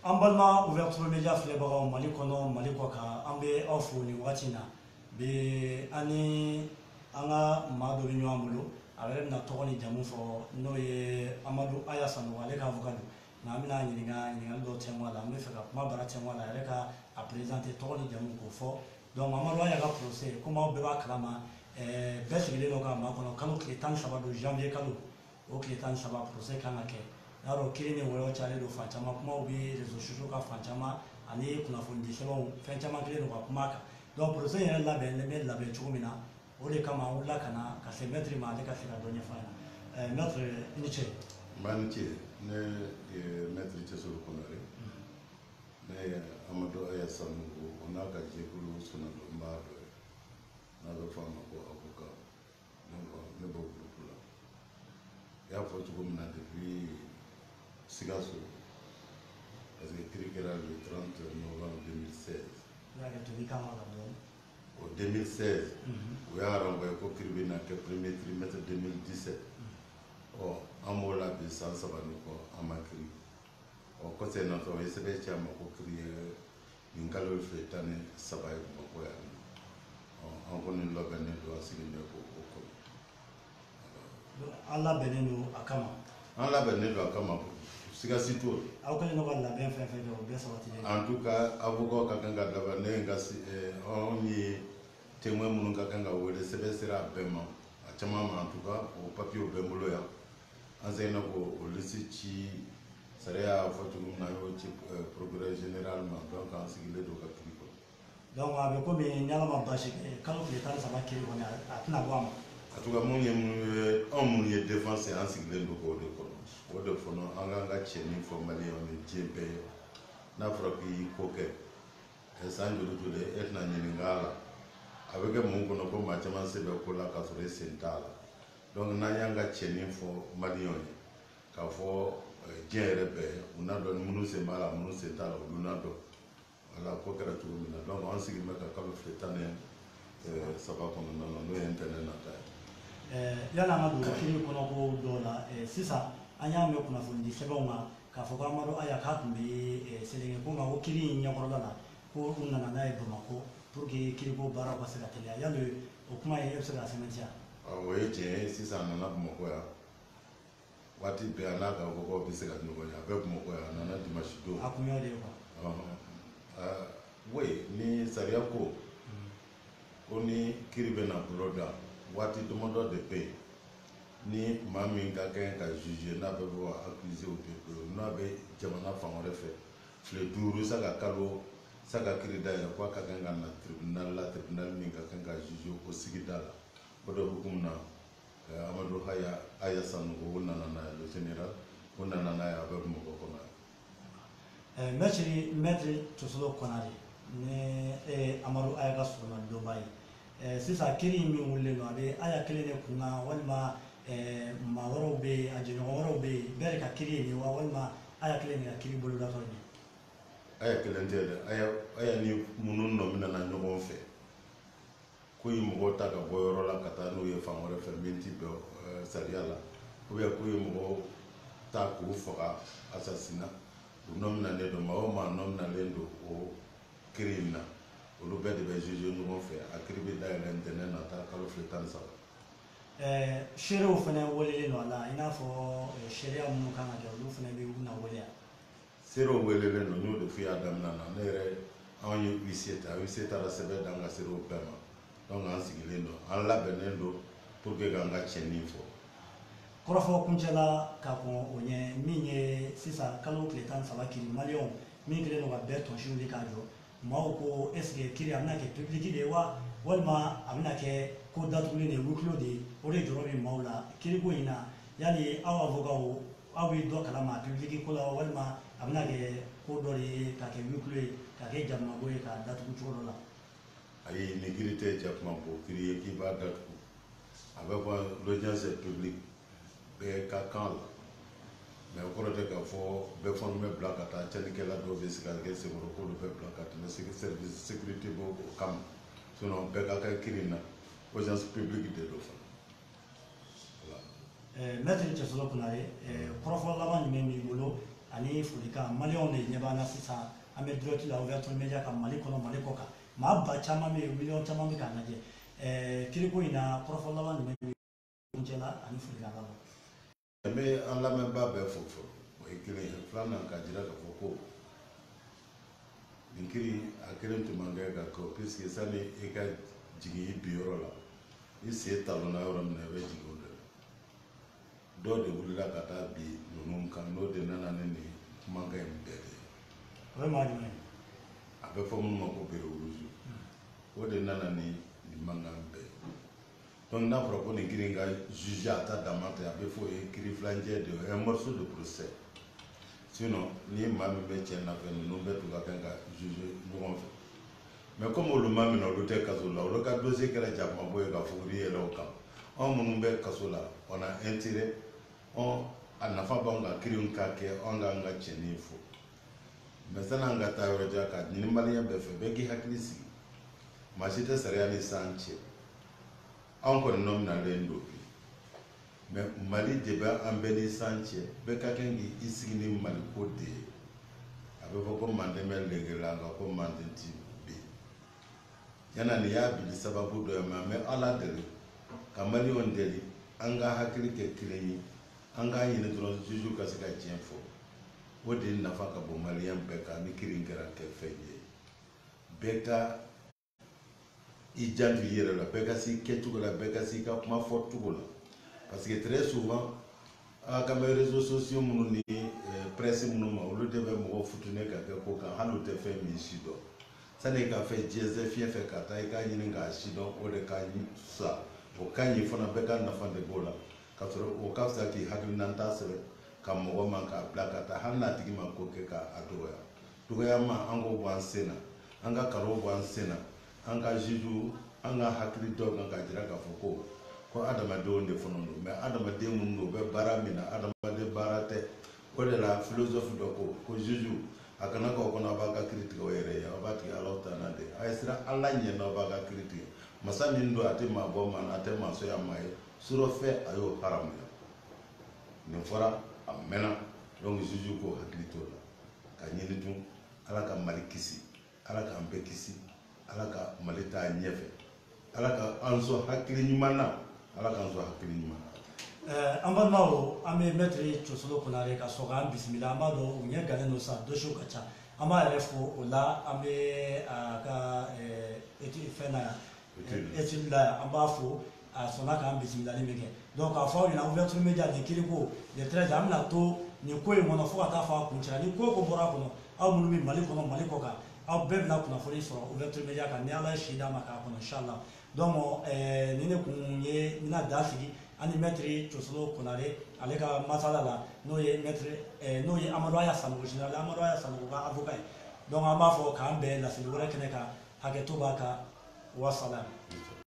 Ambalma ouverture média flebara Mali kono Mali koka ambe ofu ni watina be ani anga mado binyo ambulo awere na tokoni jamu fo no ye Amadou Ayasano wale ka avocado na mina nyinga do temwa la me feka kuma bara temwa la reka a présenter tokoni jamu ko fo donc Amadou Aya ka procès kuma be ba kalama besile no ka ma kono kanu kletan sabado janvier kanu o kletan sabado procès kana ke alors qu'il y a un challenge de Fantama, comment oublier les sociaux à Fantama, année qu'on a fondé selon Fantama clé de Wakumaka. Donc, pour ça, il y a la belle, la belle Chumina, ou les Kama ou la Kana, qu'à se mettre ma déca fait la dernière fois. Notre Nietzsche. Maniché, ne mettre sur le Connery. Mais Amadou Ayasano, on a qu'à dire que nous sommes dans le bar, notre femme avocat, ne beaucoup de là. Et après tout, on a depuis. Sigasso, parce que Kirikera le 30 novembre 2016. En 2016, on a renvoyé au Kiribina le premier trimestre 2017. On a mola de sans sabanoko à Makri. On conseille notre SBH à Makokri, une caleur flétane, Sabaï Makoya. On connaît l'organisme de la Sénégal au Koma. Allah Beneno Akama. Allah Beneno Akama. Sigasito. En tout cas, avocat kakanga dabane ngasi on y témoin mun kakanga wele sebe sera bema achama en tout cas au papier au bemolo ya anzena ko au lisichi seria fotu na yo ci procureur généralement donc en sigile do kapiko donc avec comme nyalama bashi kalo l'état ça va kiri on atna bwama en tout cas mon yem on mun y défense en sigile do ko de ko de fono anganga cheni formally on the JP na froki koke esanjo dule etna nyingala avec mon kono ko machama sebe ko la kasore sentala donc na yanga cheni fo malion ka fo jerebe una don munu se mala munu sentala una do ala ko kera tu mina donc on sigi meka ka fletane saba kono no internet na ta yana ngadu kiri kono ko dola sisa anya me kuna fundi sebonga ka foka Amadou Aya ka tumbe selenge ko ngawo kiri nyakorola la ko unana na Bamako pour que kiri ko bara ko sega tele ya le okuma ye sega sementia oui je si ça nana Bamako ya wati be alaka ko be sega no ya be Bamako ya nana dimashi do akumyo de ko oui ni saria ko oni kiri be na broda wati demandeur de paix ni mami ka ka juger n'a pas voir accuser au peuple n'a pas jamana fangore fait le duru ça ka kalo ça ka kirida ya kwa ka na tribunal mi ka juger au sigidala bodo hukumna Amadou Ayasano ko nana na le général ko nana na ya ba mo ko na maître Tosolo Konari ne Amadou Aya ka sura do bayi sisa kiri mi wulle no ade aya kele ne kuna walma ma waro be ajino waro be bere ka kiri ni wa walma aya kele ni kiri bolu da toni aya kele ndede aya ni munun no mina na nyobo fe ko yi mo ta ka boyoro la kata no ye famore fe menti be sariala ko ya ko yi mo ta ko foka assassinat no mina ne do ma no mina lendo o kirina o lo be de be juge no fe akribe da ile internet na ta ka lo fletan sa shere fana wele no ala ina fo shere amu kana de lu fana be una wele sero wele no no de fi adam na na re an yu wiseta la sebe danga sero pema donc an sigile no an la benendo pour que ganga cheni fo korofo kunjela ka ko onye minye sisa kalo kletan sabakiri malion min kile no ga beton shuli ka jo mauko eske kiri amna ke publiki de wa walma amna ke ko datuli ne wuklo de ore jorobi maula kiri ko ina yani awa avocat awi do kala ma publiki ko la walma amna ke ko dori ka ke wuklo ka ke jamma boy ka datu choro la ay négrité japma ko kiri ki ba datu avec l'audience publique be ka kan mais au cours de ka fo be formé black ata tani ke la do be sika ke se ko be black ata mais c'est service sécurité bo kam sinon be ka kirina audience publique de do fa maître Tosolo Konari korofo laban mi bolo ani folikan maliyɛnw de ɲɛ b'an na sisan an bɛ direct la ouverture media kan Mali kɔnɔ Mali kɔ kan maa ba caman bɛ yen miliyɔn caman bɛ k'a lajɛ kiriko in na kɔrɔfɔ laban jumɛn bɛ kuncɛ la ani folikan laban. N bɛ an lamɛnbaa bɛɛ fo fɔlɔ o ye kelen ye filanan ka jira k'a fɔ ko nin kiri a kelen tun man kɛ ka kɛ puisque sani i ka jigin i bi yɔrɔ la i sen talonna yɔrɔ min na i bɛ jigin o de la dɔw de wulila ka taa bi ninnu kan n'o de nana ni nin kumakan in bɛɛ de ye. O ye maa jumɛn ye? A bɛ fɔ minnu ma ko bere wuruzu o de nana ni nin mankan bɛɛ ye. Donc n'a fɔra ko nin kiri in ka juge a ta dama tɛ a bɛ fɔ o ye kiri filancɛ de ye un morceau de procès sinon ni maa min bɛ cɛ nɔfɛ ninnu bɛɛ tun ka kan ka juge ɲɔgɔn fɛ mais comme olu ma minɛ olu tɛ kaso la olu ka dossier kɛra jakumabo ye ka fɔ olu yɛlɛ o kan anw minnu bɛ kaso la on a intérêt a nafa b'anw ka kiri in ka kɛ anw k'an ka cɛnnin fɔ mais san'an ka taa yɔrɔ jan ka ɲini maliyɛn bɛɛ fɛ bɛɛ k'i hakili sigi maa si tɛ sariya ni san cɛ anw kɔni nominalen don bi mais Mali de bɛ an bɛɛ ni san cɛ bɛɛ ka kan k'i sigi ni Mali ko de ye a bɛ fɔ ko manden bɛ legela nka ko manden ti bi yana nin y'a bili sababu dɔ ye mais an bɛ Ala deli ka maliyɛnw deli an ka hakili kɛ kelen ye an k'a ɲini dɔrɔn juge ka se ka tiɲɛ fɔ o de nafa ka bon maliyɛn bɛɛ kan ni kiri in kɛra kɛ fɛn ye bɛɛ ka i janto i yɛrɛ la bɛɛ ka s'i kɛcogo la bɛɛ ka s'i ka kuma fɔcogo la parce que très souvent a ka mɛ réseaux sociaux minnu ni presse minnu ma olu de bɛ mɔgɔ futune ka kɛ ko kan hali o tɛ fɛn min si dɔn sani i ka fɛn jɛnsɛn fiɲɛ fɛ ka taa i k'a ɲini k'a si dɔn o de ka ɲi sa o ka ɲi fana bɛɛ ka nafa de b'o la ka sɔrɔ o ka fisa k'i hakilinata sɛbɛn ka mɔgɔ ma k'a bila ka taa hali n'a tigi ma ko kɛ k'a dɔgɔya dɔgɔya ma an k'o bɔ an sen na an ka kalaw bɔ an sen na an ka juge an ka hakili dɔw kan ka jira k'a fɔ ko adamadenw de fana don mais adamaden minnu don u bɛ baara min na adamaden baara tɛ o de la philosophe dɔ ko juge a kana k'aw kɔnɔ aw b'a ka kiiri tigɛ o yɛrɛ ye aw b'a tigɛ Alahu Taala de a ye siran Ala ɲɛ n'aw b'a ka kiiri tigɛ masa min don a tɛ maa bɔ maa na a tɛ maa soya maa ye surɔfɛ a y'o haramuya nin fɔra a mɛnna donc juge k'o hakili t'o la ka ɲini dun Ala ka Mali kisi Ala k'an bɛɛ kisi Ala ka Mali taa ɲɛfɛ Ala ka an sɔn hakili ɲuman na Ala k'an sɔn hakili ɲuman na. An balimaw an bɛ mɛtiri Cosolo Konare ka sɔrɔ k'an bisimila an b'a dɔn u ɲɛ gannen don sa dosiw ka ca an b'a yɛrɛ fo o la an bɛ a ka fɛn na yan étude la yan an b'a fo a sɔnna k'an bisimilali min kɛ donc k'a fɔ aw ɲɛna ouverture media nin kiriko le 13 an bɛna to nin ko in kɔnɔ fo ka taa fɔ a kun cɛla ni ko o ko bɔra a kɔnɔ aw minnu bɛ Mali kɔnɔ Mali kɔ kan aw bɛɛ bɛna kunnafoni sɔrɔ ouverture media kan ni Ala ye si d'an ma k'a kɔnɔ inchallah donc ni ne kun ye n bɛna da sigi ani mɛtiri Cosolo Konare ale ka masala la n'o ye Amadu Aya Sanogo général Amadu Aya Sanogo ka avocat ye donc an b'a fɔ k'an bɛn laseli wɛrɛ kɛnɛ kan hakɛto b'a kan wa salam.